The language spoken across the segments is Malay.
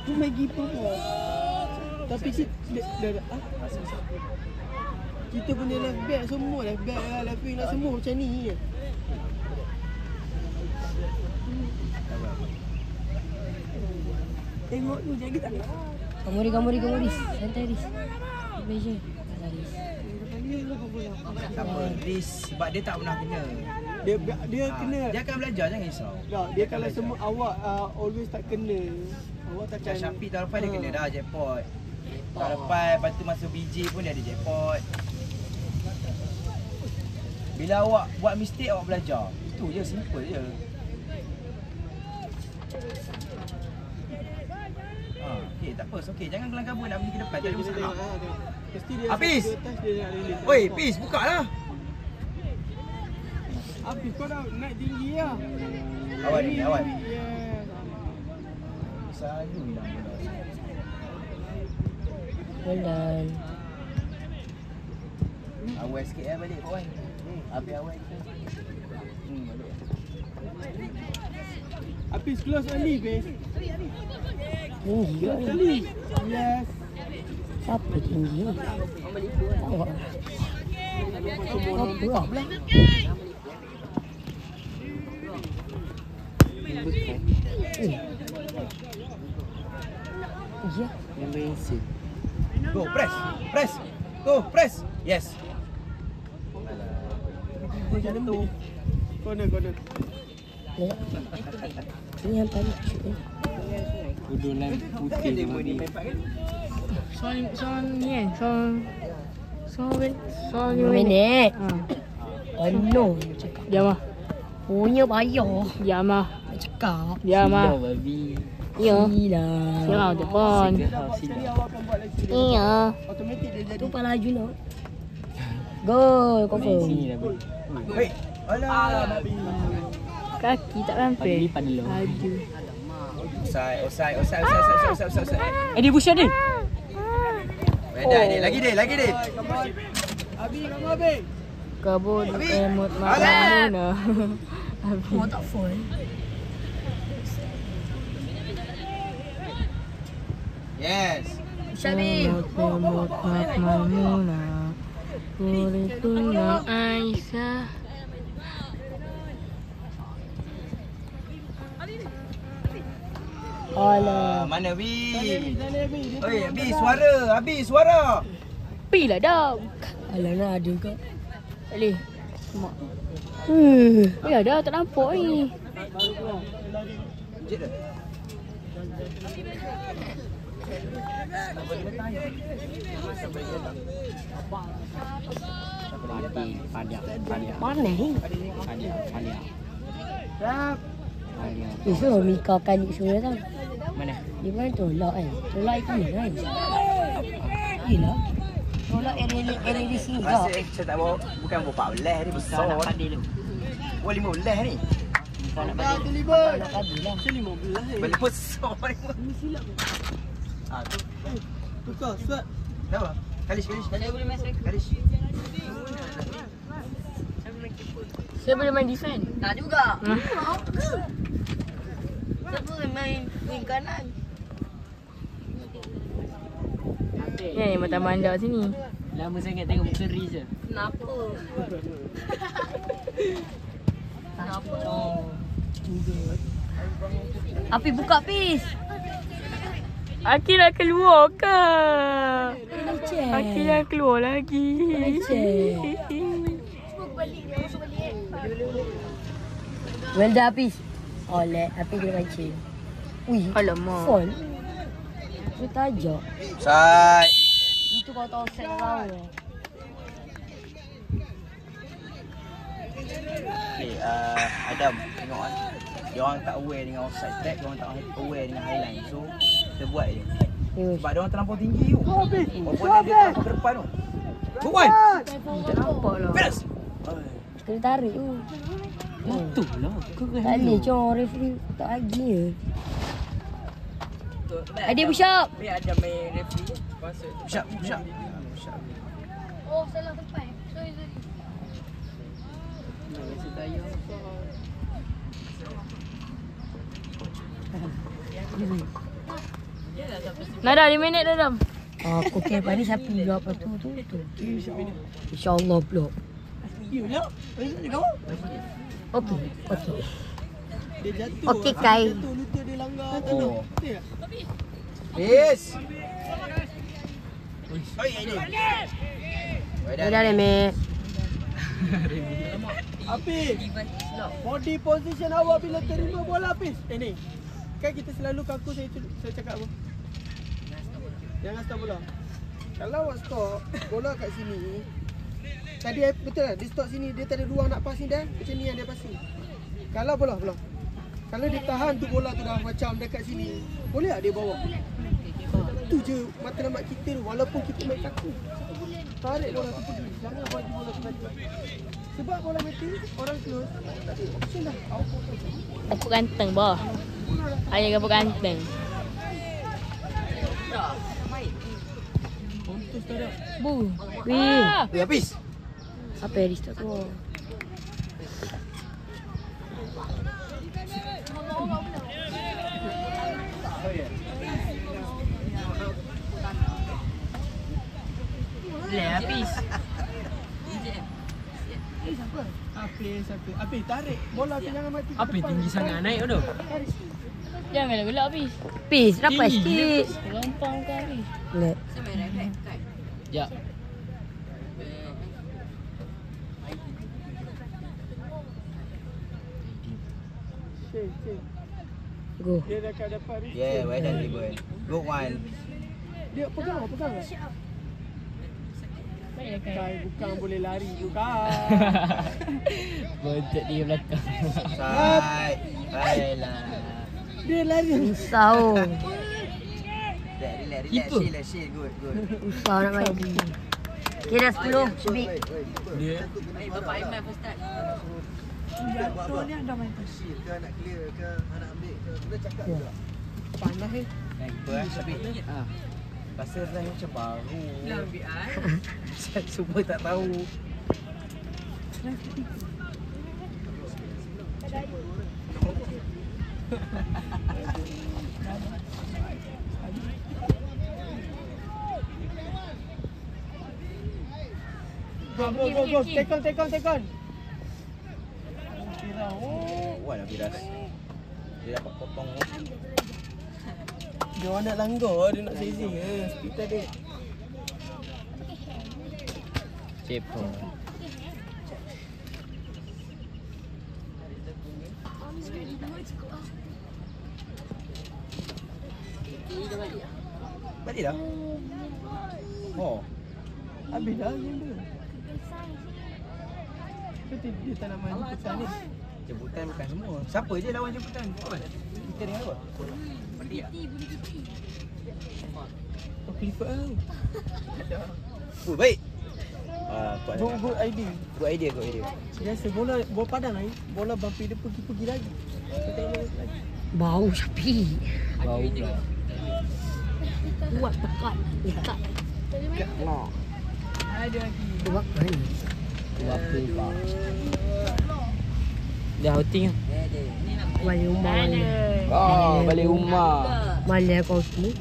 Tu main keeper pun. Tapi kita punya left back semua, left back lah, left wing lah, semua macam ni je. Tengok tu, jaga tak? Gamori. Santai Riz. Beja. Riz. Tak apa, Riz sebab dia tak pernah kena. Dia kena. Dia akan belajar, jangan risau. Tak, dia kalau semua awak always tak kena. Awak takkan. Syafiq tahun lepas dia kena dah jackpot. Tahun lepas, lepas tu masa BJ pun dia ada jackpot. Bila awak buat mistake, awak belajar. Itu je, simple je. Okey, tak apa. Okey, jangan kelang kabut nak pergi ke depan. Tak ada masalah. Mesti dia Hafiz! dia nak release. Oi, Fiz, buka lah. Hafiz, kau dah naik tinggi lah. Awal ni, awal. Yes. Selalu hilang bola. Well done. Awal sikit balik kawan. Habis awal kita. Balik. Hafiz close early, Fiz. Tinggi ke? Early. Yes. Siapa tinggi? Awak. Apa lah? Ya. Go, press. Press. Go, press. Yes. Jatuh. Corner. Ini yang paling cute. Kudulan putih Dia buat ni ni. memang kan? Soal minit. Oh no. Diam ah. Punya bayar. Diam ah. Cakap. Diam ah. Babi. Ya. Gila. Siapa depan? Jadi awak akan buat lagi. Iya. Automatic dia jadi. Tu pala laju nak. Gol, confirm. Sini dah beri. Hei. Alah. Kaki tak sampai. Lipat dulu. Laju. Offside. Dia push dia. Wedai dia. Lagi dia. Abi, kamu Abi. Kabur Abi. emot Alah. mana. Oh tak full. Yes. Syabi. Emot mana. Kurituna Aisyah. Alah. Mana Bi? Sana Abi. Oi, Abi suara. Pi lah dah. Alah nak ada ke? Boleh. Mak. Ya dah tak nampak ni. Jit dah. Padia. Mana ni? Padia. Esok Mika kan suruh tau. Mana? Di mana tolak kan? Tolak ikan ni kan? Yelah. Tolak area di sini Masa kau. saya tak bawa, bukan bawa 14 ni besar. Nak padia dulu. Bawa 15 ni. Kau nak padia. Nak kadu lah. Macam 15 Balik besar ni. Ini silap. Tu. Tukar, suat. Kenapa? Kalish. Kalish. Saya boleh main defend. Tak juga. Siapa main wing kanan? Ni mata mandar sini. Lama sangat tengok muka Riz je. Kenapa? Kenapa? Api buka pis. Aki nak keluar ke? Cek. Aki nak keluar lagi. Well dah habis. Oleh, api kena mancing. Ui, Alamak. phone. Dia tajak. Side. Itu kau tahu set kau. Okay, Adam, tengok kan. Diorang tak aware dengan offside track, diorang tak aware dengan highline. So, kita buat je. Sebab diorang terlampau tinggi tu. Opponent dia terlampau ke depan tu. Good one! Tak nampak lah. Finish! Kena tarik tu. Betul lah. Kau kan. Tak boleh, cuma referee tak lagi je. Adik push up. Biar ada main referee. Push up. Oh, salah tempat. Sorry. Rasa tayar. Nada 5 minit dah Dam. Aku kira ni sapi juga apa tu. InsyaAllah pula. You lah. Kau? Okey. Dia jatuh. Okey, Kai. Jatuh lutut dia langgar tanah. Oh. Betul tak? Peace. Oi, ini. Dah Remek. Hafiz. Body position awak bila terima bola Hafiz. Ni. Kan kita selalu kaku saya cakap apa? Jangan stop bola. Kalau awak stop bola kat sini. Tadi betul tak? Dia stop sini, dia tak ada ruang nak pass ni dah. Macam ni yang dia passing. Kalau bola. Kalau dia tahan tu bola tu dah macam dekat sini. Boleh tak dia bawa? Tu je matlamat kita tu. Walaupun kita main kaku. Tarik bola tu pergi. Jangan bagi bola tu mati. Sebab bola mati, orang close. Tak ada option dah. Gapuk ganteng bah. Ayah gapuk ganteng. Kontus tak ada. Bu. Wih. Oi, habis. Apa yang restart tu? Boleh habis. Hafiz, tarik. Bola tu jangan mati. Apa tinggi sangat naik tu? Janganlah gelak habis. Pis, rapat sikit. Lompang ke habis. Boleh. Sekejap. Cik. Go. Dia dah dapat reach. Yeah, well done, Libon. Good one. Dia pegang. Kai bukan boleh lari juga. Bontot dia belakang. Side. Baiklah. Dia lari. Usah. Relax. Keeper. Chill. Good. Usah nak main. Kira 10. Syubik. Dia. Bapak Aiman first start. Jatuh ni anda main Chill ke nak clear ke nak ambil ke. Kita cakap juga. panah Sniper tapi rasa dah macam baru. Semua tak tahu. Go. Take on. Wah, nak viras. Dia dapat potong. Dia orang nak langgar, dia nak sezing ke. Hospital dia. Cepo. Balik dah. Oh. Habis dah game dia. Dia tak nak main jemputan ni. Jemputan bukan semua. Siapa je lawan jemputan? Kita dengan apa? Oh, Clifford tau. Oh, baik. Kuat sangat. Good idea. Good idea. Biasa bola padang ni, bola bumpy dia pergi lagi. Dia tak boleh lagi. Bau sapi. Bau pula. Buat pekat. Dekat. Lah. Ada lagi. Buat kan. Apa pak? Dah outing ah. Balik rumah mana. Oh, balik rumah. Mana kau ni?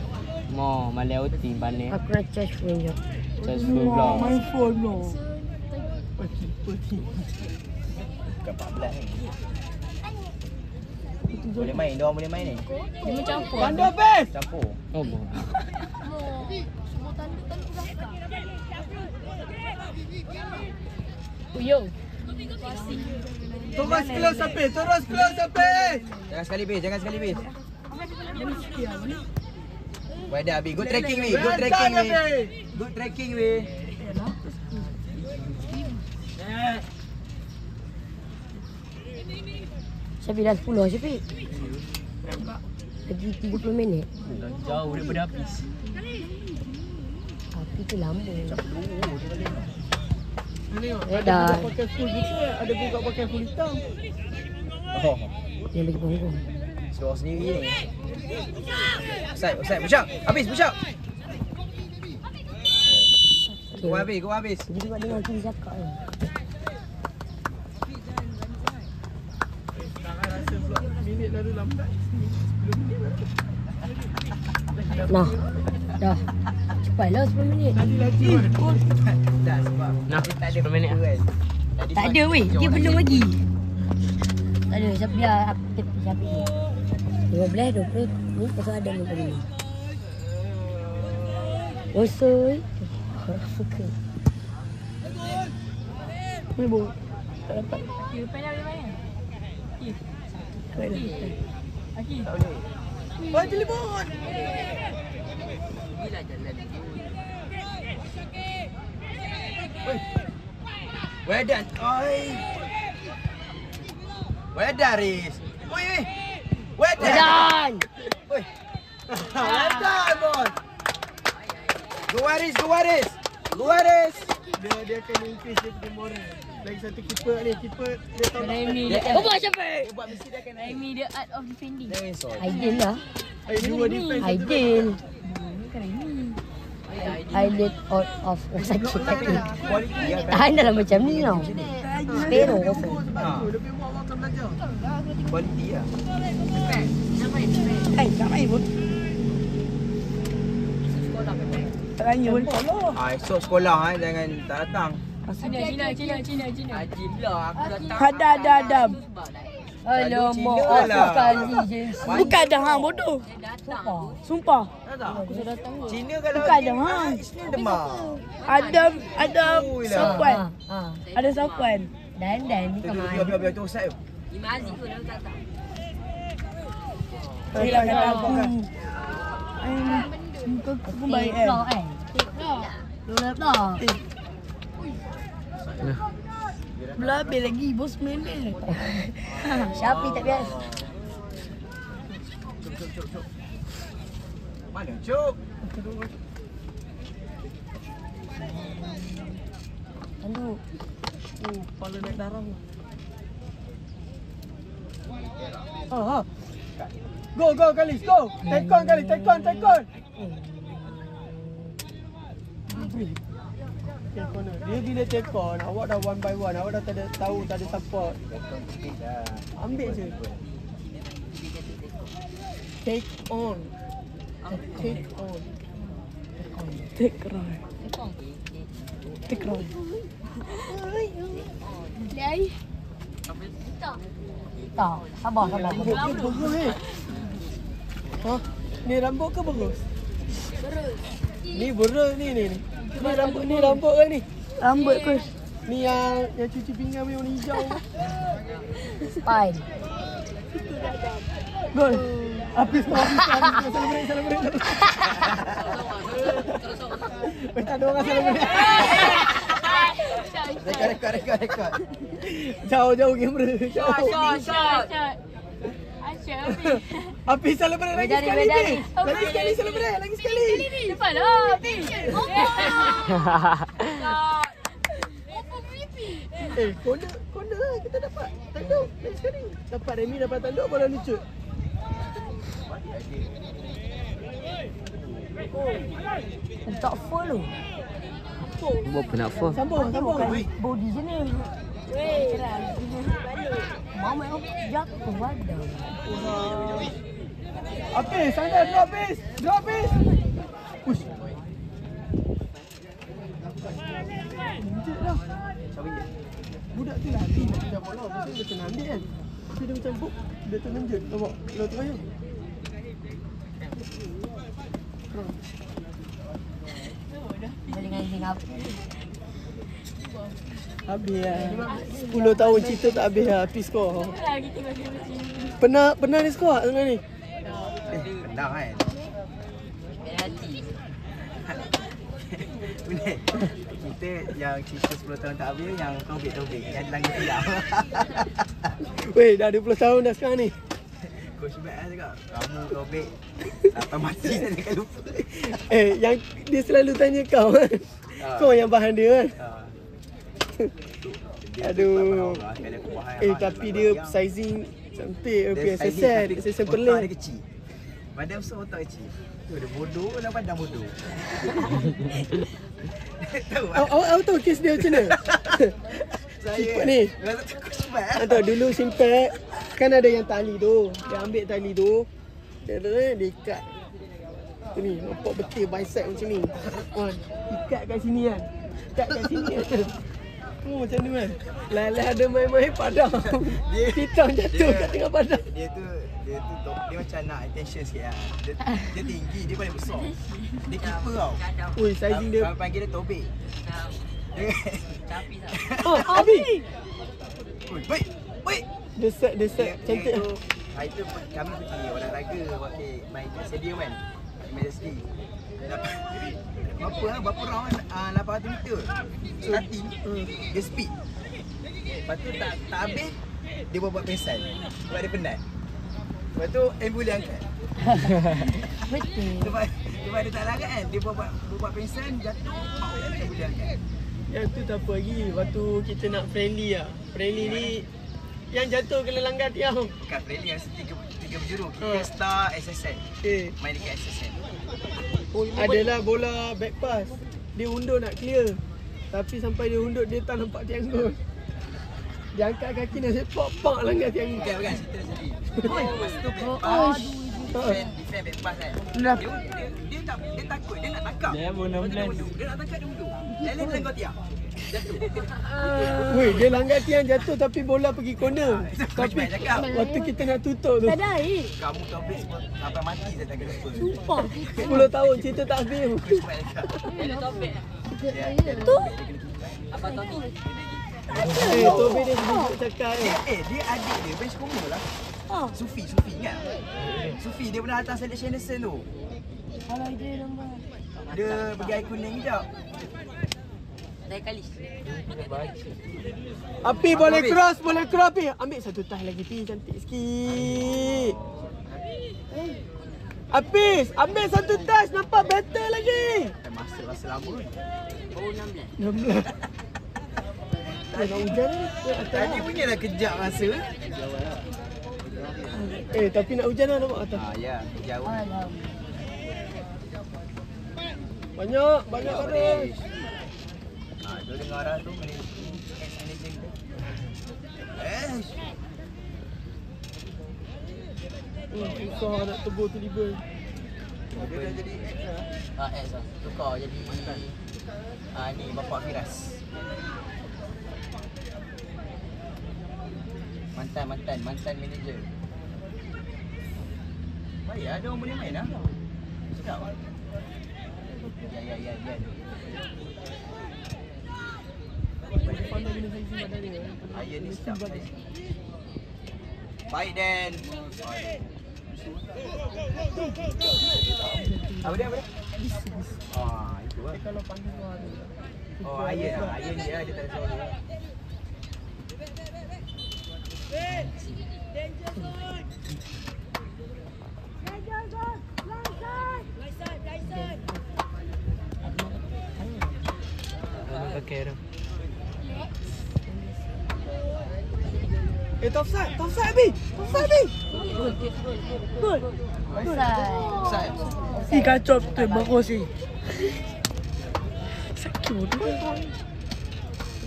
Mo, malam outing panik. Aku nak charge phone je. Just full block. Main phone no. Pergi. Bukan 14 ni. Boleh main, dia orang boleh main ni. Dia mencampur. Tanda best. Campur. Oh, mo. Yo. Terus close sampai. Jangan sekali base. Why dah habis? Good tracking weh. Syafiq dah 10 Syafiq. Lagi 30 minit. Jauh daripada habis. Tapi tu lama. Tengok. Dah. Ada pakai full gitu, ada juga pakai full hitam. Oh. Dia bagi panggung. Seluar sendiri ni. Offside. Push up. Habis push up. Go habis. Jadi buat dengar kita cakap ni. Sekarang rasa pula minit lalu lambat. 10 minit. Nah. Dah. Cepatlah 10 minit. Tadi lagi. Dah sebab Nah, dia tak ada 10 minit apa kan. Tadi Tak ada weh, dia belum lagi. Tak ada, siapa biar aktif siapa ni. 15, 20 ni pasal ada ni tadi. Osoi. Suka. Ni bu. Tak dapat. tak boleh. Oh, telefon. Gila jalan. Wedan. Oi. Wedan Riz. Oi. Wedan. Oi. Wedan bos. Guaris. Dia akan increase dia punya moral. Lagi satu keeper ni, keeper dia tahu nak Raimi Dia dia. kan- Oh, siapa? Dia buat mesti dia akan naik. Raimi dia art of defending. Dia risau. Aidil lah. dua defense. satu Aidil. Bukan Raimi. Aidil out of sakit kaki. Kualiti ya kan. Tahan dalam macam ni tau. Spero back. rasa. Oh, sebab tu lebih muak akan belajar. Kualiti ya. Tak main pun. Tak tanya pun. Esok sekolah jangan tak datang. Cina. Haji pula aku datang. Ada. Alamak, Cina lah. apa kali je. Bukan dah hang bodoh. Sumpah. Tak tak. Cina kalau Bukan ada, ha? Cina demam. Ada Ui lah. sopan. Ha. Ada sopan. Dan ni kemana? Biar tu usai tu. Imam Aziz pun aku datang. Hilang kata aku. Aku baik kan? Lulap dah. Belah habis lagi bos main ni. Syafi tak biasa. Cuk. Mana cuk? Tandu. Kepala naik darah. Ah. Go Kalis, go. Take on Kalis, take on. Take on. Dia bila take on, awak dah one by one, awak dah tak ada tahu, tak ada support. Ambil je. Take on. Take right. Tak, sabar. Bagus ni. Ha? Ni rambut ke bagus? Ni berus ni. Ni rambut ke ni? Rambut ke? Ni yang cuci pinggan punya warna hijau. Spine. Gol. Habis. Celebrate. Ada orang celebrate. Rekod. Jauh kamera. Shot. Habis celebrate lagi sekali ni. Lagi sekali celebrate, lagi sekali. Cepat lah. Corner kita dapat tanduk lagi sekali. Dapat Remy dapat tanduk bola lucu. Tak full tu. Buat apa nak full? Sambung. Body je ni. Mama yang jatuh wadah. Habis, sana drop base. Push. Injek dah. Budak tu lari nak kejar bola, pasal dia kena ambil kan. Tapi dia macam buk, dia termenjut. Nampak? Kalau tu ayam. Boleh anjing apa? Habis lah. 10 tahun cerita tak habis lah. Habis skor. Pernah ni skor tak tengah ni? Pernah kan. Penalti. Benar. Kita yang cerita 10 tahun tak habis yang tobik yang langgar tiang. Weh, dah 20 tahun dah sekarang ni. Coach Matt lah cakap, kamu tobik sampai mati saya jangan lupa. Yang dia selalu tanya kau kan. Kau yang bahan dia kan. Aduh. Tapi dia sizing cantik. Okay, saya pelik. Dia kecil. Badan besar otak kecil. Tu dia bodoh lah pandang bodoh. Tahu tak? Awak tahu kes dia macam mana? Simpak ni. Rasa tu Coach Matt. Tahu dulu simpak. Kan ada yang tali tu. Dia ambil tali tu. Dia ikat. Ni, nampak betul bicep macam ni. Wan, ikat kat sini kan. Ikat kat sini kan. Macam ni kan. Lai-lai ada main-main padang. Pitang jatuh kat tengah padang. Dia macam nak attention sikit lah. Dia tinggi, dia paling besar. Dia keeper tau. Ui, sizing dia. Kami panggil dia Tobek. Oh, Abi. Ui, baik. Dia set. Cantik lah. Hari tu kami pergi olahraga main kat stadium kan. Majesty. Berapa round kan? 800 meter. Starting, dia speed. Lepas tu tak habis, dia buat pengsan. Sebab dia penat. Lepas tu ambulans angkat. Betul. Sebab dia tak larat kan. Dia buat pengsan, jatuh, ambulans angkat. Yang tu tak apa lagi. Waktu kita nak friendly lah. Friendly ni yang jatuh kena langgar tiang. Bukan friendly yang tiga penjuru. Kita start SSN. Okay. Main dekat SSN. Adalah bola back pass. Dia undur nak clear. Tapi sampai dia undur dia tak nampak tiang gol. Dia angkat kaki nak sepak, pak langgar tiang gol. Bukan cerita sendiri. Masa tu back pass. Defend back pass kan. Dia takut, dia nak tangkap. Dia nak tangkap dia undur. Lain kau tiang. Jatuh. Weh, dia langgar tiang jatuh tapi bola pergi corner. Tapi waktu kita nak tutup tu. Tak ada air. Kamu Tobek sampai mati saya tak kena lupa. Sumpah. 10 tahun cerita tak habis. Dia Tobek. Tu. Abang Tony. Tobek dia sebut cakap Dia adik dia bench combo lah. Sufi ingat? Sufi dia pernah hantar selection Anderson tu. Kalau dia nombor. Dia pergi air kuning kejap. Dari kali. Api boleh cross Api. Ambil satu tas lagi Pi, cantik sikit. Apis, ambil satu tas, nampak better lagi. Masa lama ni. Baru 16. 16. Nak hujan ni. Tadi punya dah kejap masa. Tapi nak hujan lah nampak atas. Ya, jauh. Banyak baris. Tu dengar arah tu ex-manager kita. Susah nak tegur tiba-tiba. Dia dah jadi ex lah. Ex lah. Tukar jadi ni bapak Firas. Mantan manager. Baik, ada orang boleh main lah. Sedap lah. Ya. Ayah ni sedap. Baik Dan. Apa dia? Itu lah. Kalau panggil tu ada. Ayah lah. Ayah ni lah, dia tak ada suara. Pakai tu. Topside Abi. Gol. Offside. Kacau betul bagus ni. Sakit bodoh.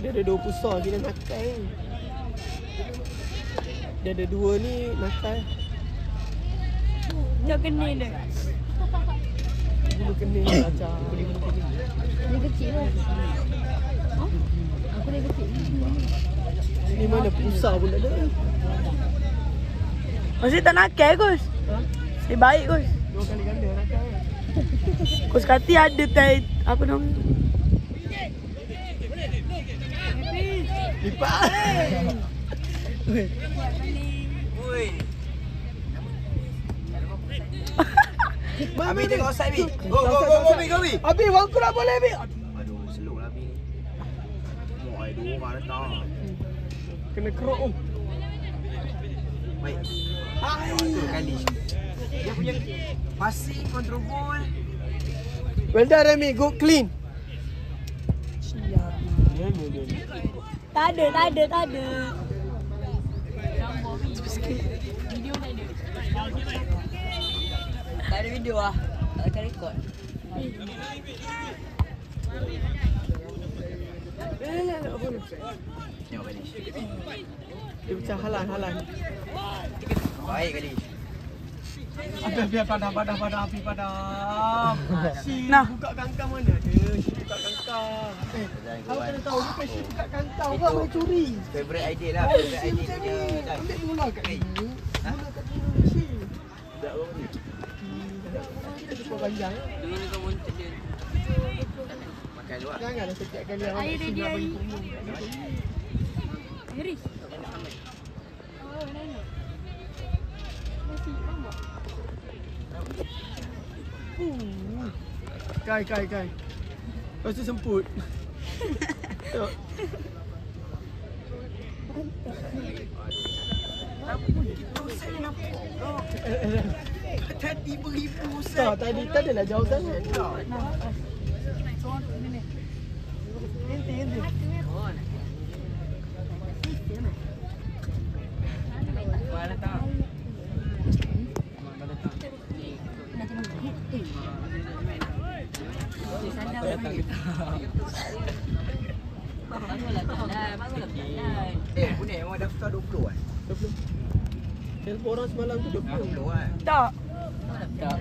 Dia ada 2 pusar dia nakal. Dia ada 2 ni nakal. Dia kena dia. Bulu kening macam bulu kening. Dia kecil lah. Aku dia kecil. Ni mana pusar pun ada. Masih tak nakal Gus. Masih baik Gus. 2 kali ganda nakal. Gus kati ada tai apa nama? Lipat. Oi. Abi tengok outside Abi. Go Abi. Abi wangku nak boleh Abi. Aduh, slow lah Abi. Mau ai 2 orang datang. Kena kerok oh. Baik. Betul kali. Dia punya passing, control ball. Well done Remy, good clean. Tak ada. Tak ada video lah. Tak akan record. Tengok kali. Dia macam halan. Baik kali. Biar padam, api padam. Si Nah. buka kangkang mana ada? Si buka kangkang. Kau kena tahu dia kan si buka kangkang. Orang boleh curi. Favorite idea lah. Favorite idea dia. Ambil mula kat sini. Mula kat sini si. Tak apa ni. Kita cukup panjang. Dulu ni kau muntah dia. Makan luar. Janganlah setiap kali awak nak singgah bagi punggung. Iris. Kai. Rasa semput. Tengok. Tadi beribu Tak, tadi tak adalah jauh sangat. Inti. Mana tak? Punya memang daftar 20 kan? 20. Telefon orang semalam tu 20. 20 kan? Tak. Tak.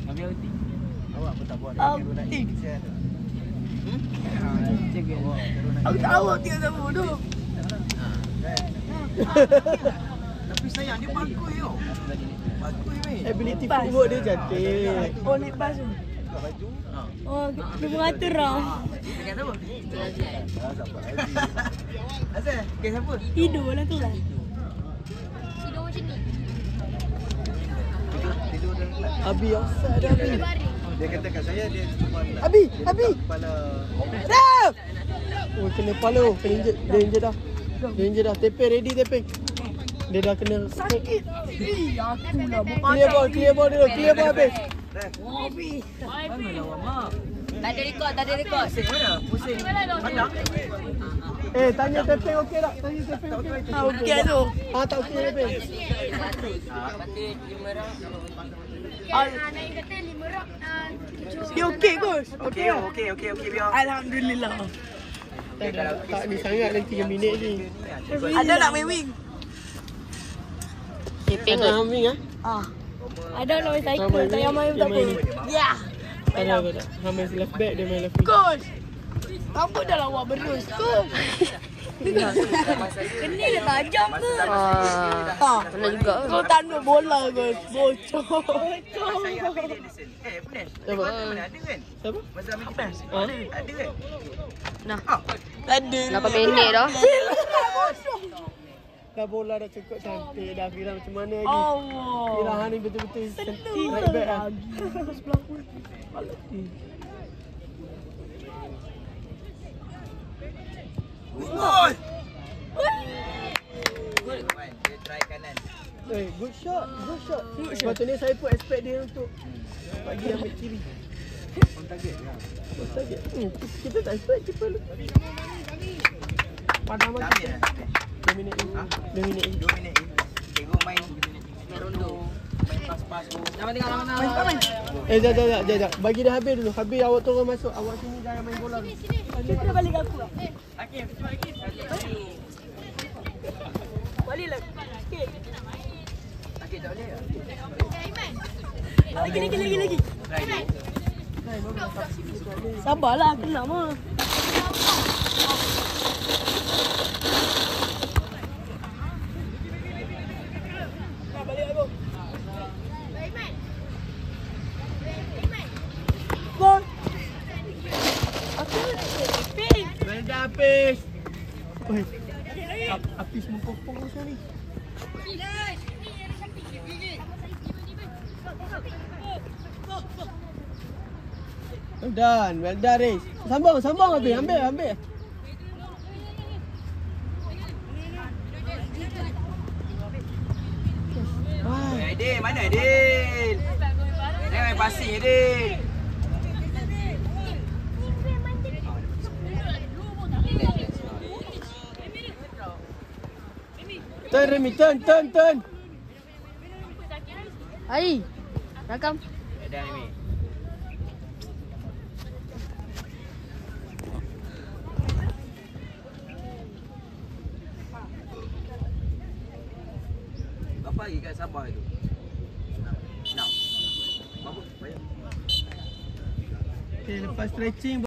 Ambil roti. Awak pun tak buat Outing. Aku tahu dia tak bodoh. Tapi sayang dia bagus yo. Bagus ni. Ability footwork dia cantik. Oh, naik bas tu. Baju. Oh, dia mengatur lah. Dekat siapa? Asal? Kes siapa? Tidur lah tu lah. Tidur dalam kelas. Abi offside dah Abi. Dia kata kat saya dia cuma nak Abi. kepala. Raf! Oh, kena kepala. Kena injet. Dia injet dah. Tepeng ready tepeng. Dia dah kena Sakit. Aku lah. Clear ball dulu. Clear ball habis. Bangunlah Mak. Tak ada rekod. Pusing mana? Pusing. Pandang. Tanya tepeng okey tak? Tanya tepeng okey. Okey tu. Tak okey tepeng. Dia okey Gus. Okey biar. Alhamdulillah. Tak ni sangat lagi 3 minit ni. Ada nak main wing? Ada humming ah? Ada nak main cycle. Tak payah main tak apa. Ya. Tak. Humming left back dia main left wing. Gus. Rambut dah lawa berus. Gus. Kena dah tajam ke? Benar juga. Kau tanduk bola Gus. Bocor. Saya ambil dia lesen. Benar. Siapa? Mana ada kan? Siapa? Masa ambil kita. Ada kan? Ada. 8 minit dah. Dah bola dah cukup cantik dah. Kira macam mana lagi? Allah. Kira Han ni betul-betul right back lah. Gol! Dia try kanan. Good shot. Sepatutnya saya pun expect dia untuk bagi ambil kiri. On target lah. On target. Kita tak expect keeper lu. Padam Tak lagi. ambil lah. 2 minit ni. 2 minit ni. 2 minit ni. Cikgu main rondo. Main pas-pas. Jangan tengok lama-lama. Sekejap. Bagi dia habis dulu. Habis awak turun masuk. Awak sini jangan main bola dulu. Kita balik aku lah. Hakim, cuba Hakim. Balik lah. Sikit. Sakit tak boleh. Lagi. Try dia. Sabarlah aku nak mah. Balik aku. Gol. Aku ping. Dah habis. Oi. Apis mengkopong macam ni. Well done Riz. Sambung habis. Ambil. Aidil, mana Aidil? Jangan main passing Aidil. Turn Remy, turn. Hai. Rakam. Dah ni. Apa lagi kat Sabah itu? Okay, lepas stretching